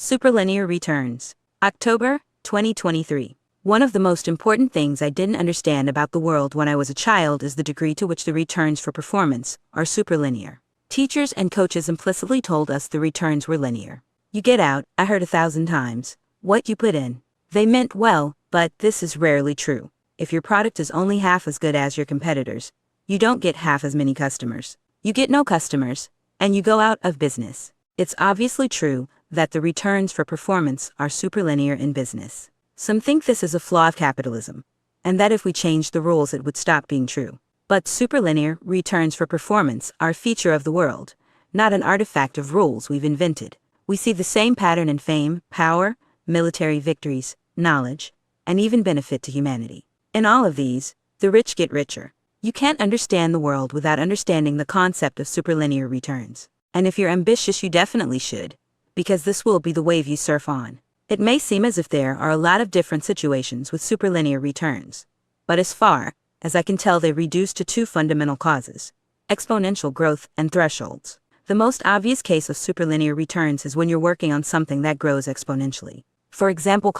Superlinear Returns. October, 2023. One of the most important things I didn't understand about the world when I was a child is the degree to which the returns for performance are superlinear. Teachers and coaches implicitly told us the returns were linear. You get out, I heard 1,000 times, what you put in. They meant well, but this is rarely true. If your product is only half as good as your competitors, you don't get half as many customers. You get no customers, and you go out of business. It's obviously true that the returns for performance are superlinear in business. Some think this is a flaw of capitalism, and that if we changed the rules it would stop being true. But superlinear returns for performance are a feature of the world, not an artifact of rules we've invented. We see the same pattern in fame, power, military victories, knowledge, and even benefit to humanity. In all of these, the rich get richer. You can't understand the world without understanding the concept of superlinear returns. And if you're ambitious, you definitely should, because this will be the wave you surf on. It may seem as if there are a lot of different situations with superlinear returns, but as far as I can tell, they reduce to two fundamental causes: exponential growth and thresholds. The most obvious case of superlinear returns is when you're working on something that grows exponentially. For example,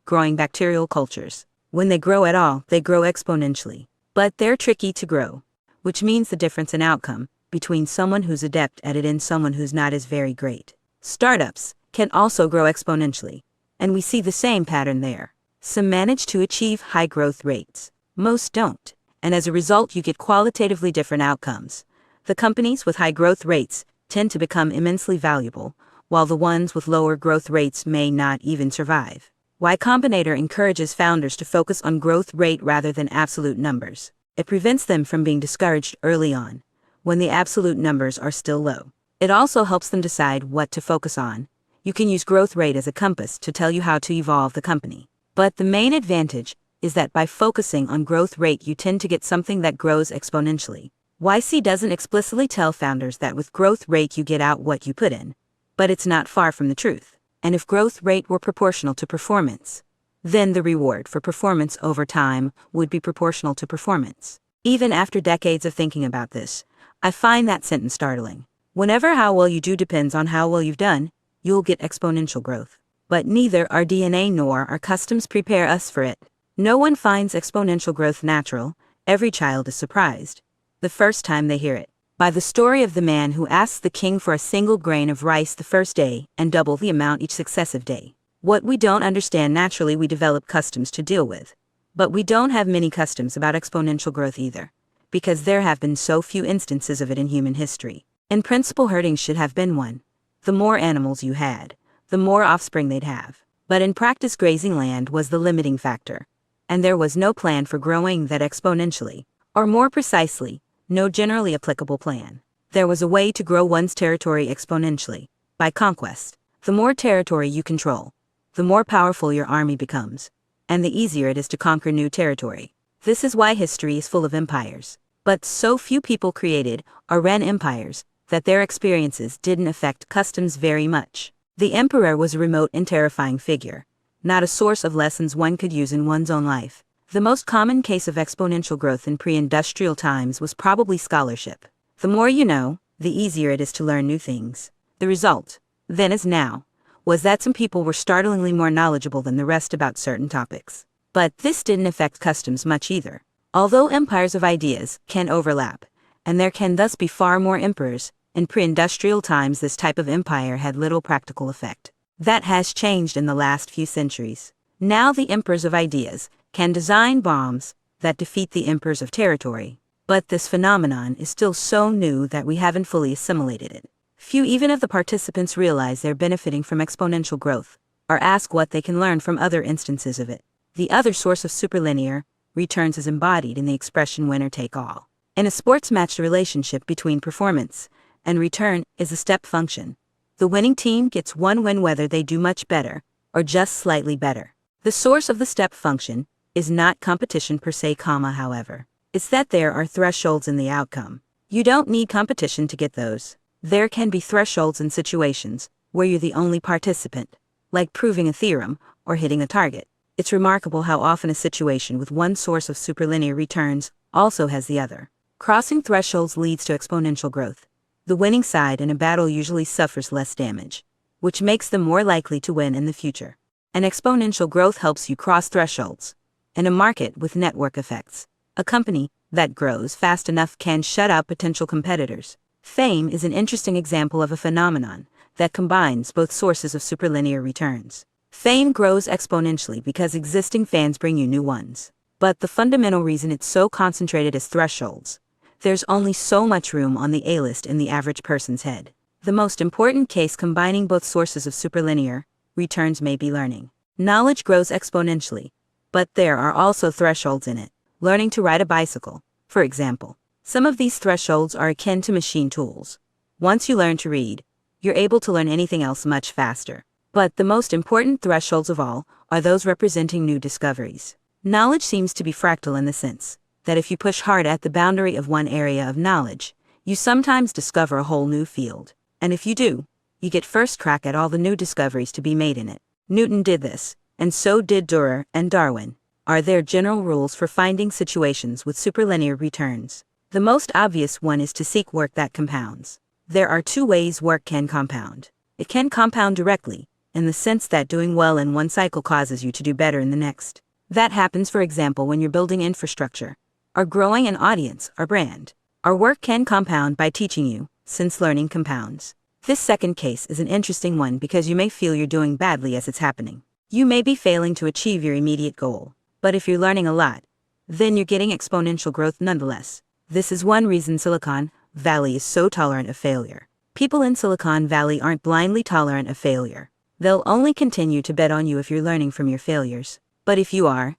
growing bacterial cultures. When they grow at all, they grow exponentially. But they're tricky to grow, which means the difference in outcome between someone who's adept at it and someone who's not is very great. Startups can also grow exponentially, and we see the same pattern there. Some manage to achieve high growth rates. Most don't, and as a result you get qualitatively different outcomes. The companies with high growth rates tend to become immensely valuable, while the ones with lower growth rates may not even survive. Y Combinator encourages founders to focus on growth rate rather than absolute numbers. It prevents them from being discouraged early on, when the absolute numbers are still low. It also helps them decide what to focus on. You can use growth rate as a compass to tell you how to evolve the company. But the main advantage is that by focusing on growth rate you tend to get something that grows exponentially. YC doesn't explicitly tell founders that with growth rate you get out what you put in, but it's not far from the truth. And if growth rate were proportional to performance, then the reward for performance over time would be proportional to performance. Even after decades of thinking about this, I find that sentence startling. Whenever how well you do depends on how well you've done, you'll get exponential growth. But neither our DNA nor our customs prepare us for it. No one finds exponential growth natural. Every child is surprised the first time they hear it by the story of the man who asks the king for a single grain of rice the first day and double the amount each successive day. What we don't understand naturally we develop customs to deal with. But we don't have many customs about exponential growth either, because there have been so few instances of it in human history. In principle, herding should have been one. The more animals you had, the more offspring they'd have. But in practice, grazing land was the limiting factor, and there was no plan for growing that exponentially, or more precisely, no generally applicable plan. There was a way to grow one's territory exponentially, by conquest. The more territory you control, the more powerful your army becomes, and the easier it is to conquer new territory. This is why history is full of empires. But so few people created or ran empires that their experiences didn't affect customs very much. The emperor was a remote and terrifying figure, not a source of lessons one could use in one's own life. The most common case of exponential growth in pre-industrial times was probably scholarship. The more you know, the easier it is to learn new things. The result, then as now, was that some people were startlingly more knowledgeable than the rest about certain topics. But this didn't affect customs much either. Although empires of ideas can overlap, and there can thus be far more emperors, in pre-industrial times this type of empire had little practical effect. That has changed in the last few centuries. Now the emperors of ideas can design bombs that defeat the emperors of territory. But this phenomenon is still so new that we haven't fully assimilated it. Few even of the participants realize they're benefiting from exponential growth, or ask what they can learn from other instances of it. The other source of superlinear returns is embodied in the expression winner take all. In a sports match, the relationship between performance and return is a step function. The winning team gets one win whether they do much better or just slightly better. The source of the step function is not competition per se, however. It's that there are thresholds in the outcome. You don't need competition to get those. There can be thresholds in situations where you're the only participant, like proving a theorem or hitting a target. It's remarkable how often a situation with one source of superlinear returns also has the other. Crossing thresholds leads to exponential growth. The winning side in a battle usually suffers less damage. which makes them more likely to win in the future. And exponential growth helps you cross thresholds. In a market with network effects, a company that grows fast enough can shut out potential competitors. Fame is an interesting example of a phenomenon that combines both sources of superlinear returns. Fame grows exponentially because existing fans bring you new ones. But the fundamental reason it's so concentrated is thresholds. There's only so much room on the A-list in the average person's head. The most important case combining both sources of superlinear returns may be learning. Knowledge grows exponentially, but there are also thresholds in it. Learning to ride a bicycle, for example. Some of these thresholds are akin to machine tools. Once you learn to read, you're able to learn anything else much faster. But the most important thresholds of all are those representing new discoveries. Knowledge seems to be fractal in the sense that if you push hard at the boundary of one area of knowledge, you sometimes discover a whole new field. And if you do, you get first crack at all the new discoveries to be made in it. Newton did this, and so did Dürer and Darwin. Are there general rules for finding situations with superlinear returns? The most obvious one is to seek work that compounds. There are two ways work can compound. It can compound directly, in the sense that doing well in one cycle causes you to do better in the next. That happens, for example, when you're building infrastructure, or growing an audience or brand. Our work can compound by teaching you, since learning compounds. This second case is an interesting one because you may feel you're doing badly as it's happening. You may be failing to achieve your immediate goal, but if you're learning a lot, then you're getting exponential growth nonetheless. This is one reason Silicon Valley is so tolerant of failure. People in Silicon Valley aren't blindly tolerant of failure. They'll only continue to bet on you if you're learning from your failures. But if you are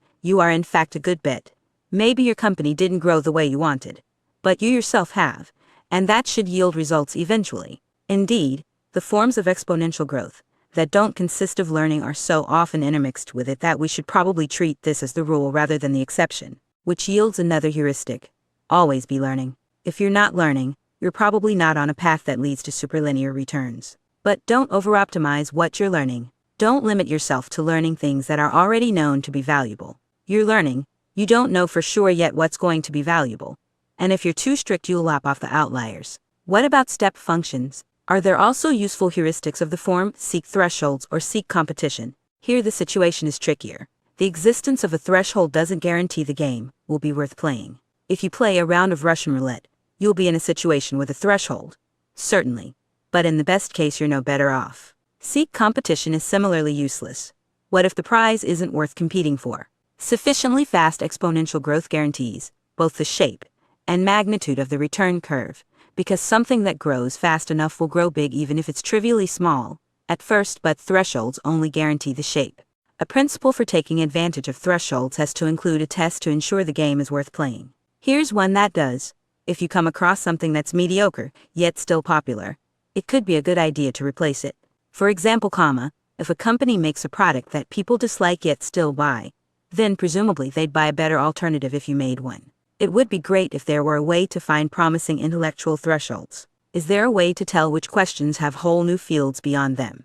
in fact a good bet. Maybe your company didn't grow the way you wanted, but you yourself have, and that should yield results eventually. Indeed, the forms of exponential growth that don't consist of learning are so often intermixed with it that we should probably treat this as the rule rather than the exception, which yields another heuristic. Always be learning. If you're not learning, you're probably not on a path that leads to superlinear returns. But don't over-optimize what you're learning. Don't limit yourself to learning things that are already known to be valuable. You're learning, you don't know for sure yet what's going to be valuable. And if you're too strict, you'll lop off the outliers. What about step functions? Are there also useful heuristics of the form seek thresholds or seek competition? Here the situation is trickier. The existence of a threshold doesn't guarantee the game will be worth playing. If you play a round of Russian roulette, you'll be in a situation with a threshold. Certainly. But in the best case, you're no better off. Seek competition is similarly useless. What if the prize isn't worth competing for? Sufficiently fast exponential growth guarantees both the shape and magnitude of the return curve, because something that grows fast enough will grow big even if it's trivially small at first, but thresholds only guarantee the shape. A principle for taking advantage of thresholds has to include a test to ensure the game is worth playing. Here's one that does. If you come across something that's mediocre, yet still popular, it could be a good idea to replace it. For example, if a company makes a product that people dislike yet still buy, then presumably they'd buy a better alternative if you made one. It would be great if there were a way to find promising intellectual thresholds. Is there a way to tell which questions have whole new fields beyond them?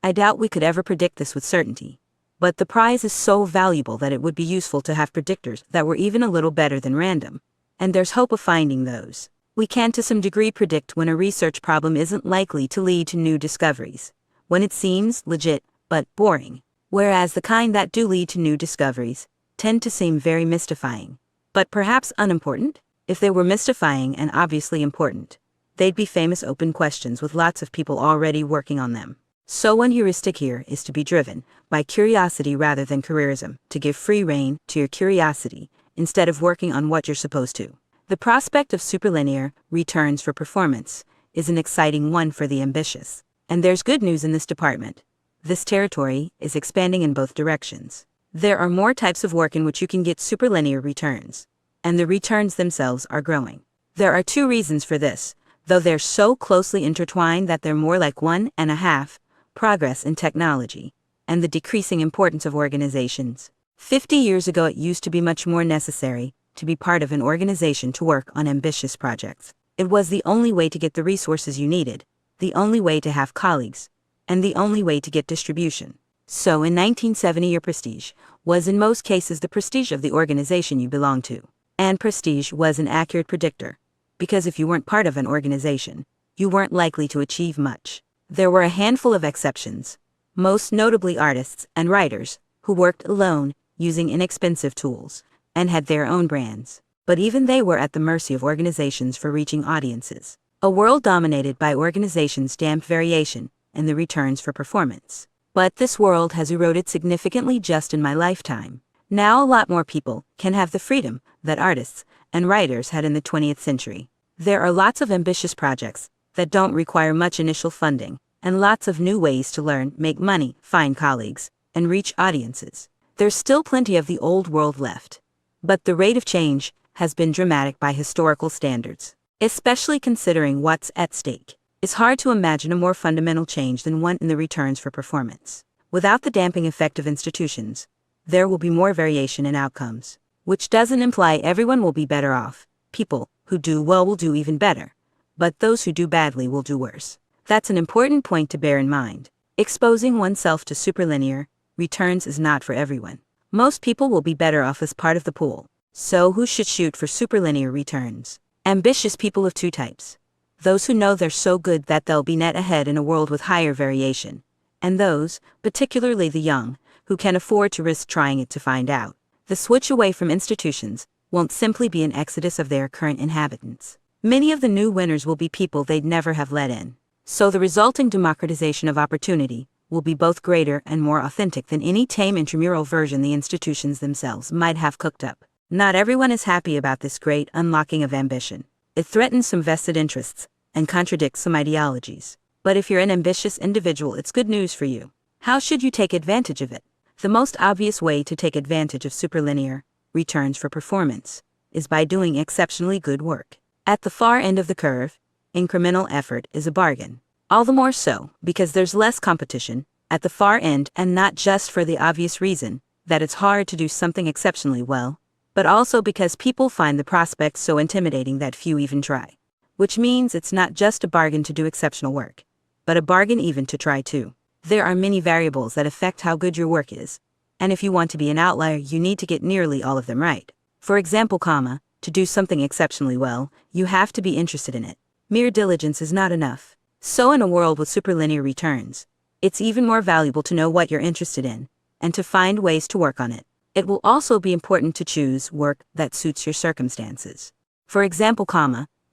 I doubt we could ever predict this with certainty. But the prize is so valuable that it would be useful to have predictors that were even a little better than random. And there's hope of finding those. We can to some degree predict when a research problem isn't likely to lead to new discoveries, when it seems legit but boring, whereas the kind that do lead to new discoveries tend to seem very mystifying, but perhaps unimportant. If they were mystifying and obviously important, they'd be famous open questions with lots of people already working on them. So one heuristic here is to be driven by curiosity rather than careerism, to give free rein to your curiosity instead of working on what you're supposed to. The prospect of superlinear returns for performance is an exciting one for the ambitious. And there's good news in this department. This territory is expanding in both directions. There are more types of work in which you can get superlinear returns, and the returns themselves are growing. There are two reasons for this, though they're so closely intertwined that they're more like one and a half: progress in technology and the decreasing importance of organizations. 50 years ago, it used to be much more necessary to be part of an organization to work on ambitious projects. It was the only way to get the resources you needed, the only way to have colleagues, and the only way to get distribution. So in 1970, your prestige was in most cases the prestige of the organization you belonged to. And prestige was an accurate predictor, because if you weren't part of an organization, you weren't likely to achieve much. There were a handful of exceptions, most notably artists and writers, who worked alone, using inexpensive tools, and had their own brands. But even they were at the mercy of organizations for reaching audiences. A world dominated by organizations damp variation and the returns for performance. But this world has eroded significantly just in my lifetime. Now a lot more people can have the freedom that artists and writers had in the 20th century. There are lots of ambitious projects that don't require much initial funding, and lots of new ways to learn, make money, find colleagues, and reach audiences. There's still plenty of the old world left. But the rate of change has been dramatic by historical standards, especially considering what's at stake. It's hard to imagine a more fundamental change than one in the returns for performance. Without the damping effect of institutions, there will be more variation in outcomes, which doesn't imply everyone will be better off. People who do well will do even better, but those who do badly will do worse. That's an important point to bear in mind. Exposing oneself to superlinear returns is not for everyone. Most people will be better off as part of the pool. So who should shoot for superlinear returns? Ambitious people of two types. Those who know they're so good that they'll be net ahead in a world with higher variation. And those, particularly the young, who can afford to risk trying it to find out. The switch away from institutions won't simply be an exodus of their current inhabitants. Many of the new winners will be people they'd never have let in. So the resulting democratization of opportunity will be both greater and more authentic than any tame intramural version the institutions themselves might have cooked up. Not everyone is happy about this great unlocking of ambition. It threatens some vested interests and contradicts some ideologies. But if you're an ambitious individual, it's good news for you. How should you take advantage of it? The most obvious way to take advantage of superlinear returns for performance is by doing exceptionally good work. At the far end of the curve, incremental effort is a bargain. All the more so because there's less competition at the far end, and not just for the obvious reason that it's hard to do something exceptionally well, but also because people find the prospect so intimidating that few even try. Which means it's not just a bargain to do exceptional work, but a bargain even to try too. There are many variables that affect how good your work is, and if you want to be an outlier, you need to get nearly all of them right. For example, to do something exceptionally well, you have to be interested in it. Mere diligence is not enough. So in a world with superlinear returns, it's even more valuable to know what you're interested in, and to find ways to work on it. It will also be important to choose work that suits your circumstances. For example,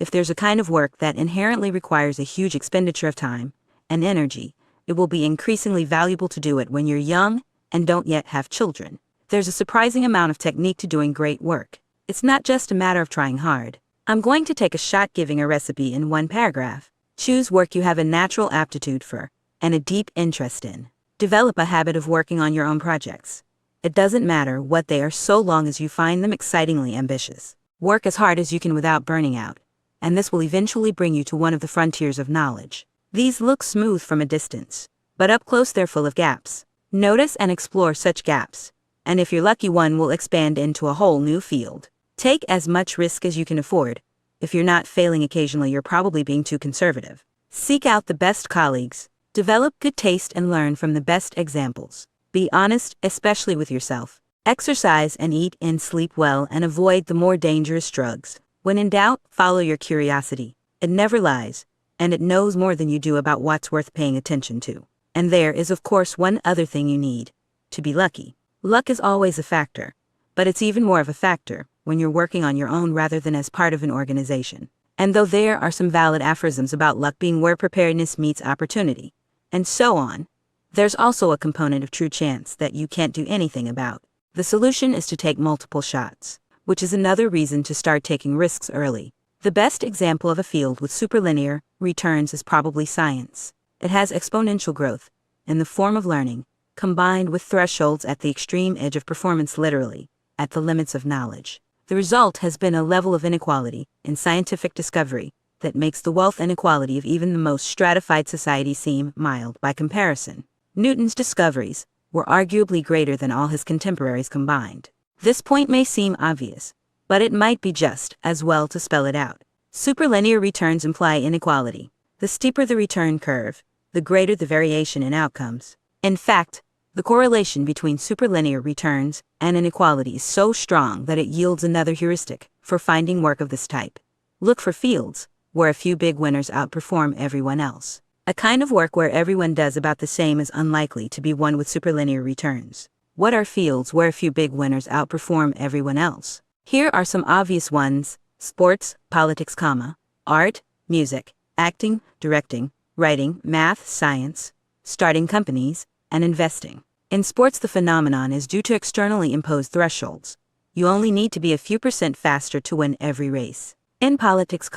if there's a kind of work that inherently requires a huge expenditure of time and energy, it will be increasingly valuable to do it when you're young and don't yet have children. There's a surprising amount of technique to doing great work. It's not just a matter of trying hard. I'm going to take a shot giving a recipe in one paragraph. Choose work you have a natural aptitude for and a deep interest in. Develop a habit of working on your own projects. It doesn't matter what they are so long as you find them excitingly ambitious. Work as hard as you can without burning out, and this will eventually bring you to one of the frontiers of knowledge. These look smooth from a distance, but up close they're full of gaps. Notice and explore such gaps, and if you're lucky, one will expand into a whole new field. Take as much risk as you can afford. If you're not failing occasionally, you're probably being too conservative. Seek out the best colleagues, develop good taste, and learn from the best examples. Be honest, especially with yourself. Exercise and eat and sleep well, and avoid the more dangerous drugs. When in doubt, follow your curiosity. It never lies, and it knows more than you do about what's worth paying attention to. And there is, of course, one other thing you need: to be lucky. Luck is always a factor, but it's even more of a factor when you're working on your own rather than as part of an organization. And though there are some valid aphorisms about luck being where preparedness meets opportunity, and so on, there's also a component of true chance that you can't do anything about. The solution is to take multiple shots, which is another reason to start taking risks early. The best example of a field with superlinear returns is probably science. It has exponential growth in the form of learning, combined with thresholds at the extreme edge of performance, literally at the limits of knowledge. The result has been a level of inequality in scientific discovery that makes the wealth inequality of even the most stratified society seem mild by comparison. Newton's discoveries were arguably greater than all his contemporaries combined. This point may seem obvious, but it might be just as well to spell it out. Superlinear returns imply inequality. The steeper the return curve, the greater the variation in outcomes. In fact, the correlation between superlinear returns and inequality is so strong that it yields another heuristic for finding work of this type. Look for fields where a few big winners outperform everyone else. A kind of work where everyone does about the same is unlikely to be one with superlinear returns. What are fields where a few big winners outperform everyone else? Here are some obvious ones: sports, politics, art, music, acting, directing, writing, math, science, starting companies, and investing. In sports, the phenomenon is due to externally imposed thresholds. You only need to be a few % faster to win every race. In politics,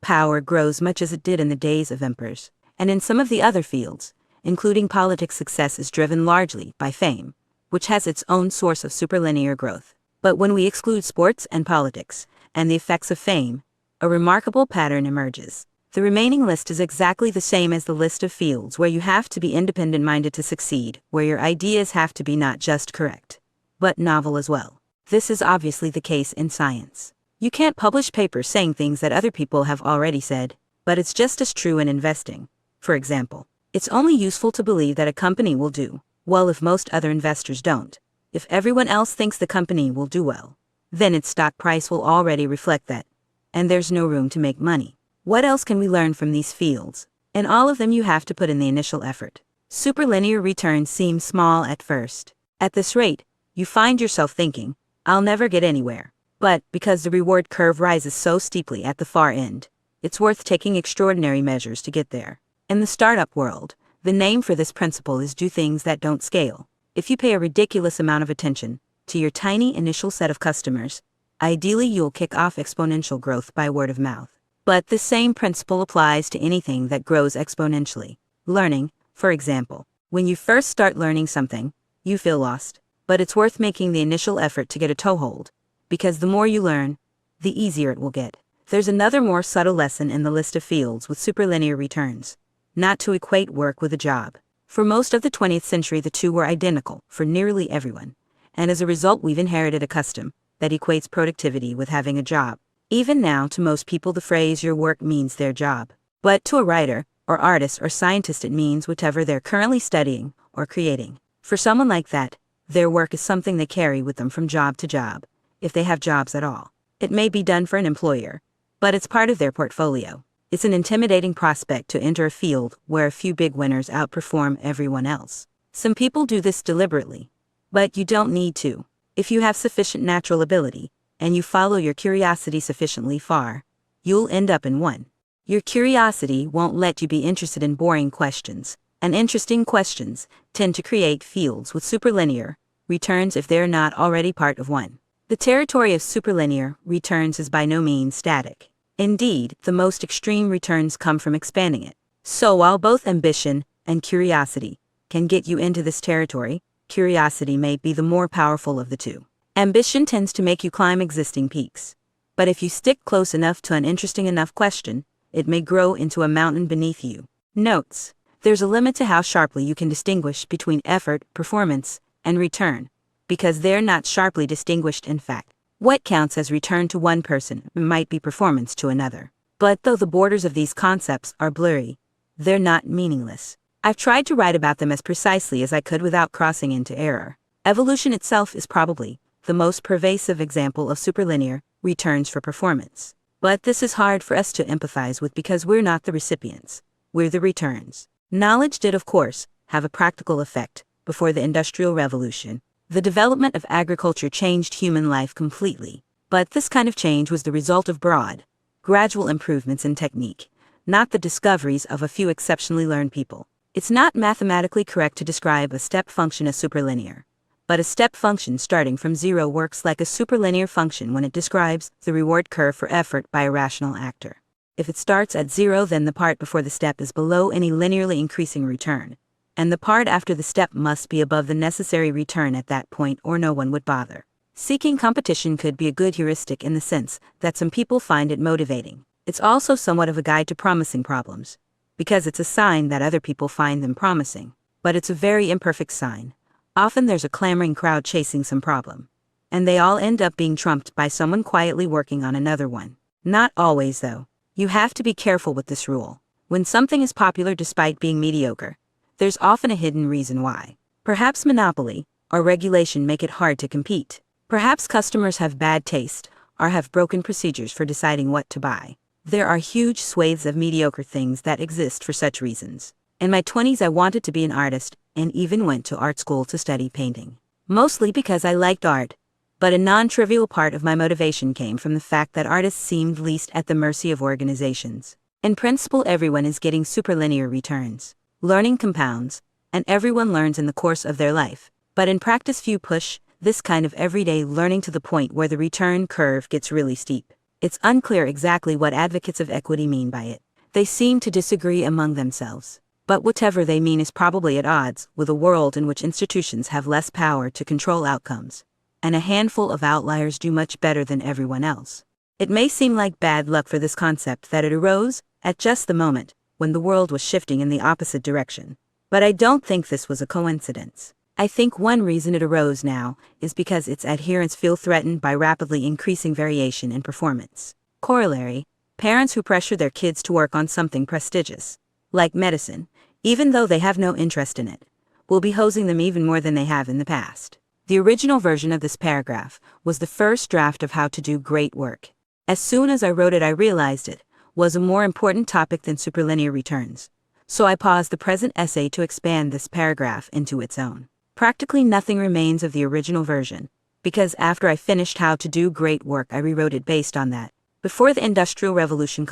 power grows much as it did in the days of emperors. And in some of the other fields, including politics, success is driven largely by fame, which has its own source of superlinear growth. But when we exclude sports and politics, and the effects of fame, a remarkable pattern emerges. The remaining list is exactly the same as the list of fields where you have to be independent-minded to succeed, where your ideas have to be not just correct, but novel as well. This is obviously the case in science. You can't publish papers saying things that other people have already said, but it's just as true in investing. For example, it's only useful to believe that a company will do well if most other investors don't. If everyone else thinks the company will do well, then its stock price will already reflect that, and there's no room to make money. What else can we learn from these fields? In all of them you have to put in the initial effort. Superlinear returns seem small at first. At this rate, you find yourself thinking, I'll never get anywhere. But, because the reward curve rises so steeply at the far end, it's worth taking extraordinary measures to get there. In the startup world, the name for this principle is do things that don't scale. If you pay a ridiculous amount of attention to your tiny initial set of customers, ideally you'll kick off exponential growth by word of mouth. But the same principle applies to anything that grows exponentially. Learning, for example. When you first start learning something, you feel lost. But it's worth making the initial effort to get a toehold, because the more you learn, the easier it will get. There's another more subtle lesson in the list of fields with superlinear returns: not to equate work with a job. For most of the 20th century, the two were identical for nearly everyone, and as a result we've inherited a custom that equates productivity with having a job. Even now, to most people, the phrase your work means their job. But to a writer, or artist, or scientist, it means whatever they're currently studying or creating. For someone like that, their work is something they carry with them from job to job, if they have jobs at all. It may be done for an employer, but it's part of their portfolio. It's an intimidating prospect to enter a field where a few big winners outperform everyone else. Some people do this deliberately, but you don't need to. If you have sufficient natural ability, and you follow your curiosity sufficiently far, you'll end up in one. Your curiosity won't let you be interested in boring questions, and interesting questions tend to create fields with superlinear returns if they're not already part of one. The territory of superlinear returns is by no means static. Indeed, the most extreme returns come from expanding it. So while both ambition and curiosity can get you into this territory, curiosity may be the more powerful of the two. Ambition tends to make you climb existing peaks. But if you stick close enough to an interesting enough question, it may grow into a mountain beneath you. Notes: there's a limit to how sharply you can distinguish between effort, performance, and return, because they're not sharply distinguished in fact. What counts as return to one person might be performance to another. But though the borders of these concepts are blurry, they're not meaningless. I've tried to write about them as precisely as I could without crossing into error. Evolution itself is probably the most pervasive example of superlinear returns for performance. But this is hard for us to empathize with because we're not the recipients, we're the returns. Knowledge did, of course, have a practical effect before the Industrial Revolution. The development of agriculture changed human life completely. But this kind of change was the result of broad, gradual improvements in technique, not the discoveries of a few exceptionally learned people. It's not mathematically correct to describe a step function as superlinear, but a step function starting from zero works like a superlinear function when it describes the reward curve for effort by a rational actor. If it starts at zero, then the part before the step is below any linearly increasing return, and the part after the step must be above the necessary return at that point, or no one would bother. Seeking competition could be a good heuristic in the sense that some people find it motivating. It's also somewhat of a guide to promising problems, because it's a sign that other people find them promising. But it's a very imperfect sign. Often there's a clamoring crowd chasing some problem, and they all end up being trumped by someone quietly working on another one. Not always, though. You have to be careful with this rule. When something is popular despite being mediocre, there's often a hidden reason why. Perhaps monopoly or regulation make it hard to compete. Perhaps customers have bad taste or have broken procedures for deciding what to buy. There are huge swathes of mediocre things that exist for such reasons. In my 20s, I wanted to be an artist and even went to art school to study painting. Mostly because I liked art, but a non-trivial part of my motivation came from the fact that artists seemed least at the mercy of organizations. In principle, everyone is getting superlinear returns. Learning compounds, and everyone learns in the course of their life. But in practice, few push this kind of everyday learning to the point where the return curve gets really steep. It's unclear exactly what advocates of equity mean by it. They seem to disagree among themselves. But whatever they mean is probably at odds with a world in which institutions have less power to control outcomes, and a handful of outliers do much better than everyone else. It may seem like bad luck for this concept that it arose at just the moment when the world was shifting in the opposite direction. But I don't think this was a coincidence. I think one reason it arose now is because its adherents feel threatened by rapidly increasing variation in performance. Corollary: parents who pressure their kids to work on something prestigious, like medicine, even though they have no interest in it, will be hosing them even more than they have in the past. The original version of this paragraph was the first draft of How to Do Great Work. As soon as I wrote it, I realized it was a more important topic than superlinear returns, so I paused the present essay to expand this paragraph into its own. Practically nothing remains of the original version, because after I finished How to Do Great Work, I rewrote it based on that. Before the Industrial Revolution,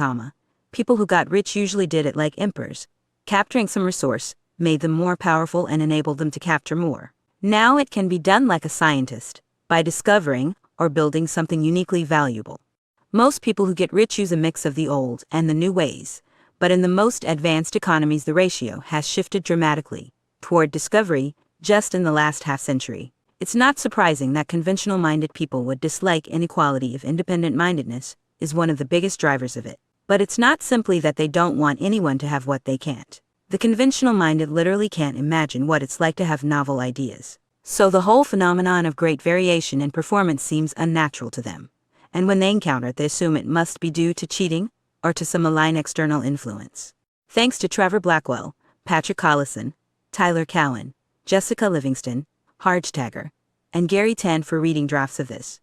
people who got rich usually did it like emperors. Capturing some resource made them more powerful and enabled them to capture more. Now it can be done like a scientist, by discovering or building something uniquely valuable. Most people who get rich use a mix of the old and the new ways, but in the most advanced economies the ratio has shifted dramatically toward discovery just in the last half-century. It's not surprising that conventional-minded people would dislike inequality if independent-mindedness is one of the biggest drivers of it. But it's not simply that they don't want anyone to have what they can't. The conventional-minded literally can't imagine what it's like to have novel ideas. So the whole phenomenon of great variation in performance seems unnatural to them. And when they encounter it, they assume it must be due to cheating or to some malign external influence. Thanks to Trevor Blackwell, Patrick Collison, Tyler Cowan, Jessica Livingston, Harj Tagger, and Gary Tan for reading drafts of this.